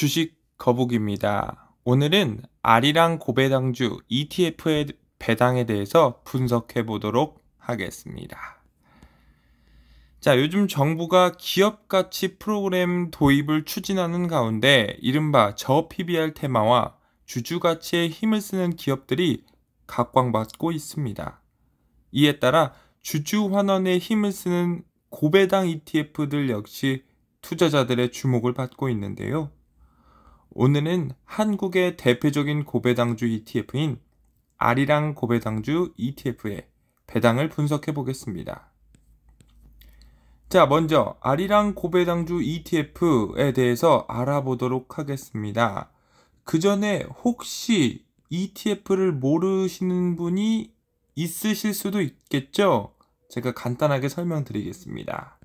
주식 거북입니다. 오늘은 아리랑 고배당주 ETF의 배당에 대해서 분석해 보도록 하겠습니다. 자, 요즘 정부가 기업가치 프로그램 도입을 추진하는 가운데 이른바 저 PBR 테마와 주주가치에 힘을 쓰는 기업들이 각광받고 있습니다. 이에 따라 주주 환원에 힘을 쓰는 고배당 ETF들 역시 투자자들의 주목을 받고 있는데요. 오늘은 한국의 대표적인 고배당주 ETF인 아리랑 고배당주 ETF의 배당을 분석해 보겠습니다. 자, 먼저 아리랑 고배당주 ETF에 대해서 알아보도록 하겠습니다. 그 전에 혹시 ETF를 모르시는 분이 있으실 수도 있겠죠? 제가 간단하게 설명드리겠습니다.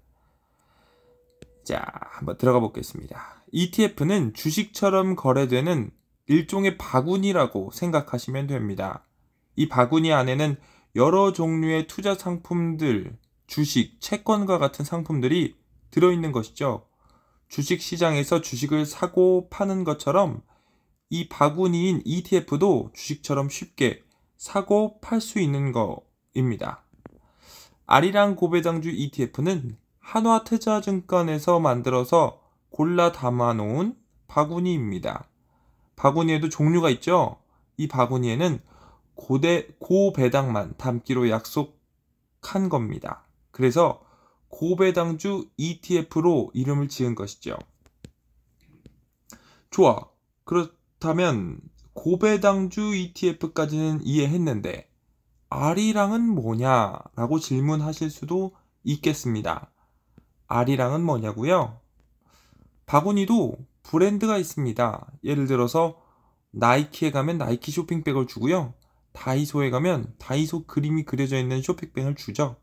자, 한번 들어가 보겠습니다. ETF는 주식처럼 거래되는 일종의 바구니라고 생각하시면 됩니다. 이 바구니 안에는 여러 종류의 투자 상품들, 주식, 채권과 같은 상품들이 들어있는 것이죠. 주식 시장에서 주식을 사고 파는 것처럼 이 바구니인 ETF도 주식처럼 쉽게 사고 팔 수 있는 거입니다. 아리랑 고배당주 ETF는 한화투자증권에서 만들어서 골라 담아놓은 바구니입니다. 바구니에도 종류가 있죠. 이 바구니에는 고배당만 담기로 약속한 겁니다. 그래서 고배당주 ETF로 이름을 지은 것이죠. 좋아. 그렇다면 고배당주 ETF까지는 이해했는데 아리랑은 뭐냐라고 질문하실 수도 있겠습니다. 아리랑은 뭐냐고요? 바구니도 브랜드가 있습니다. 예를 들어서 나이키에 가면 나이키 쇼핑백을 주고요. 다이소에 가면 다이소 그림이 그려져 있는 쇼핑백을 주죠.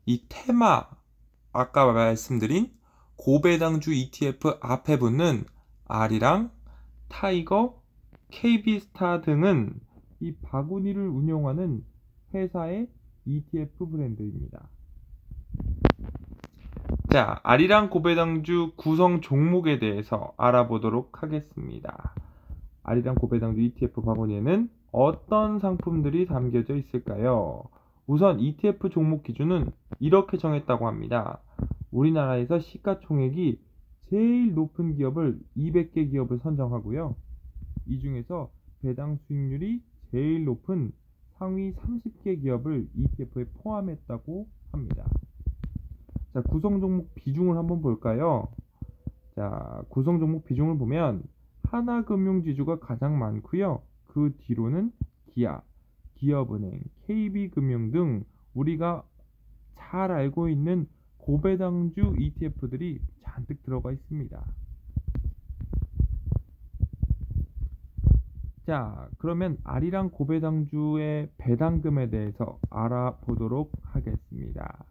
이 테마, 아까 말씀드린 고배당주 ETF 앞에 붙는 아리랑, 타이거, KB스타 등은 이 바구니를 운영하는 회사의 ETF 브랜드입니다. 자, 아리랑 고배당주 구성 종목에 대해서 알아보도록 하겠습니다. 아리랑 고배당주 ETF 바구니에는 어떤 상품들이 담겨져 있을까요? 우선 ETF 종목 기준은 이렇게 정했다고 합니다. 우리나라에서 시가총액이 제일 높은 기업을 200개 기업을 선정하고요. 이 중에서 배당 수익률이 제일 높은 상위 30개 기업을 ETF에 포함했다고 합니다. 자, 구성 종목 비중을 한번 볼까요? 자, 구성 종목 비중을 보면 하나금융지주가 가장 많고요. 그 뒤로는 기아, 기업은행, KB금융 등 우리가 잘 알고 있는 고배당주 ETF들이 잔뜩 들어가 있습니다. 자, 그러면 아리랑 고배당주의 배당금에 대해서 알아보도록 하겠습니다.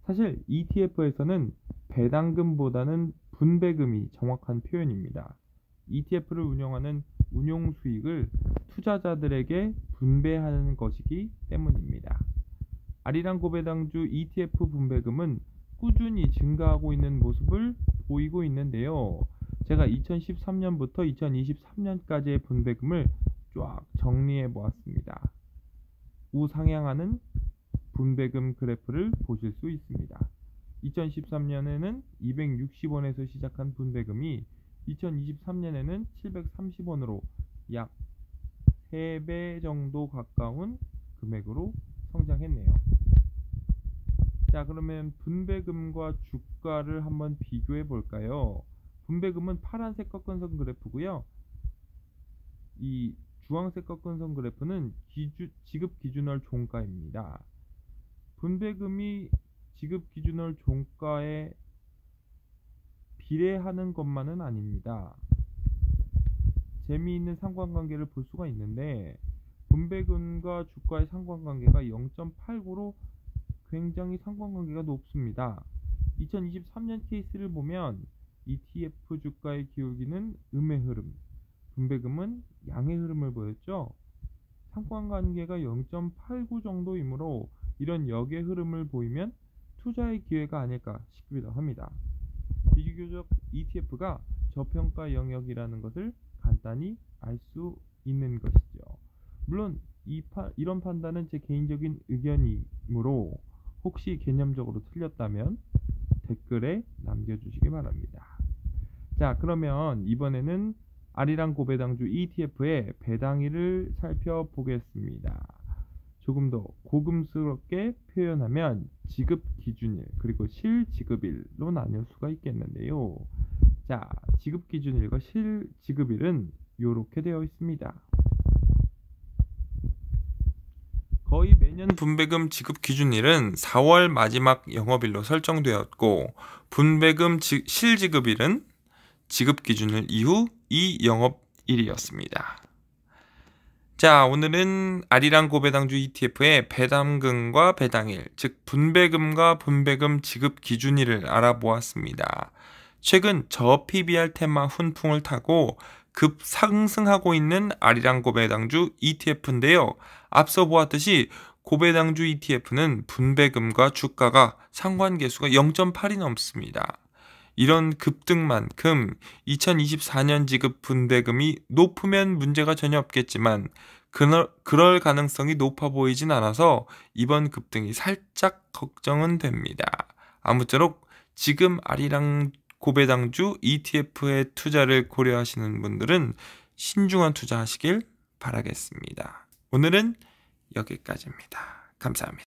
사실 ETF에서는 배당금보다는 분배금이 정확한 표현입니다. ETF를 운영하는 운용 수익을 투자자들에게 분배하는 것이기 때문입니다. 아리랑 고배당주 ETF 분배금은 꾸준히 증가하고 있는 모습을 보이고 있는데요. 제가 2013년부터 2023년까지의 분배금을 쫙 정리해 보았습니다. 우상향하는 분배금 그래프를 보실 수 있습니다. 2013년에는 260원에서 시작한 분배금이 2023년에는 730원으로 약 3배 정도 가까운 금액으로 성장했네요. 자, 그러면 분배금과 주가를 한번 비교해 볼까요? 분배금은 파란색 꺾은선 그래프고요. 이 주황색 꺾은선 그래프는 지급 기준월 종가입니다. 분배금이 지급 기준월 종가에 비례하는 것만은 아닙니다. 재미있는 상관관계를 볼 수가 있는데 분배금과 주가의 상관관계가 0.89로 굉장히 상관관계가 높습니다. 2023년 케이스를 보면 ETF 주가의 기울기는 음의 흐름, 분배금은 양의 흐름을 보였죠. 상관관계가 0.89 정도이므로 이런 역의 흐름을 보이면 투자의 기회가 아닐까 싶기도 합니다. 비교적 ETF가 저평가 영역이라는 것을 간단히 알 수 있는 것이죠. 물론 이런 판단은 제 개인적인 의견이므로 혹시 개념적으로 틀렸다면 댓글에 남겨주시기 바랍니다. 자, 그러면 이번에는 아리랑 고배당주 ETF의 배당일을 살펴보겠습니다. 조금 더 고급스럽게 표현하면 지급 기준일 그리고 실지급일로 나눌 수가 있겠는데요. 자, 지급 기준일과 실지급일은 이렇게 되어 있습니다. 거의 매년 분배금 지급 기준일은 4월 마지막 영업일로 설정되었고, 분배금 실지급일은 지급 기준일 이후 2영업일이었습니다. 자, 오늘은 아리랑 고배당주 ETF의 배당금과 배당일, 즉 분배금과 분배금 지급 기준일을 알아보았습니다. 최근 저 PBR 테마 훈풍을 타고 급상승하고 있는 아리랑 고배당주 ETF인데요. 앞서 보았듯이 고배당주 ETF는 분배금과 주가가 상관계수가 0.8이 넘습니다. 이런 급등만큼 2024년 지급 분배금이 높으면 문제가 전혀 없겠지만 그럴 가능성이 높아 보이진 않아서 이번 급등이 살짝 걱정은 됩니다. 아무쪼록 지금 아리랑 고배당주 ETF의 투자를 고려하시는 분들은 신중한 투자하시길 바라겠습니다. 오늘은 여기까지입니다. 감사합니다.